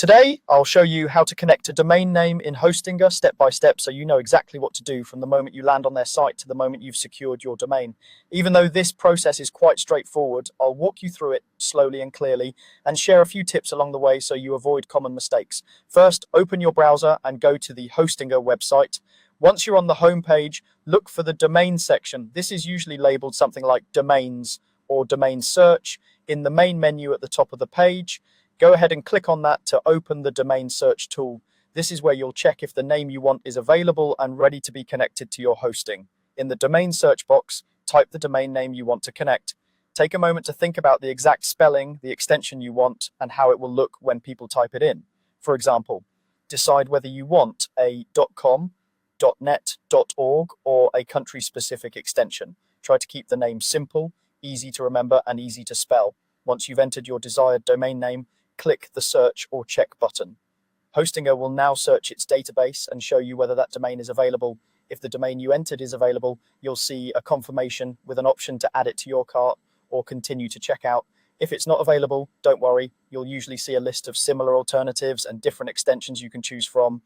Today, I'll show you how to connect a domain name in Hostinger step by step so you know exactly what to do from the moment you land on their site to the moment you've secured your domain. Even though this process is quite straightforward, I'll walk you through it slowly and clearly and share a few tips along the way so you avoid common mistakes. First, open your browser and go to the Hostinger website. Once you're on the home page, look for the domain section. This is usually labeled something like domains or domain search in the main menu at the top of the page. Go ahead and click on that to open the domain search tool. This is where you'll check if the name you want is available and ready to be connected to your hosting. In the domain search box, type the domain name you want to connect. Take a moment to think about the exact spelling, the extension you want, and how it will look when people type it in. For example, decide whether you want a .com, .net, .org, or a country-specific extension. Try to keep the name simple, easy to remember, and easy to spell. Once you've entered your desired domain name, click the search or check button. Hostinger will now search its database and show you whether that domain is available. If the domain you entered is available, you'll see a confirmation with an option to add it to your cart or continue to check out. If it's not available, don't worry. You'll usually see a list of similar alternatives and different extensions you can choose from.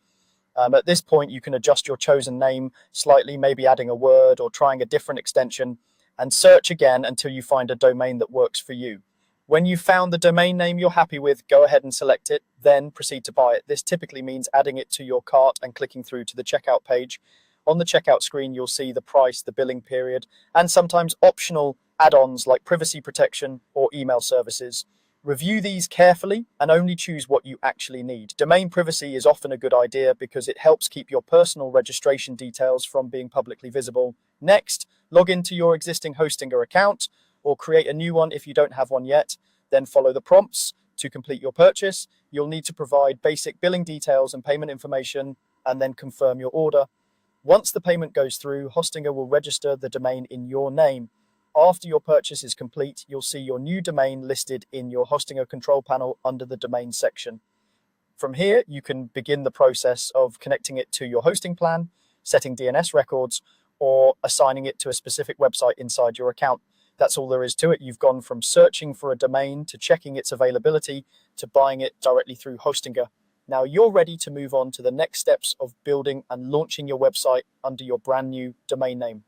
At this point, you can adjust your chosen name slightly, maybe adding a word or trying a different extension, and search again until you find a domain that works for you. When you've found the domain name you're happy with, go ahead and select it, then proceed to buy it. This typically means adding it to your cart and clicking through to the checkout page. On the checkout screen, you'll see the price, the billing period, and sometimes optional add-ons like privacy protection or email services. Review these carefully and only choose what you actually need. Domain privacy is often a good idea because it helps keep your personal registration details from being publicly visible. Next, log into your existing Hostinger account or create a new one if you don't have one yet. Then follow the prompts to complete your purchase. You'll need to provide basic billing details and payment information and then confirm your order. Once the payment goes through, Hostinger will register the domain in your name. After your purchase is complete, you'll see your new domain listed in your Hostinger control panel under the domain section. From here, you can begin the process of connecting it to your hosting plan, setting DNS records, or assigning it to a specific website inside your account. That's all there is to it. You've gone from searching for a domain to checking its availability to buying it directly through Hostinger. Now you're ready to move on to the next steps of building and launching your website under your brand new domain name.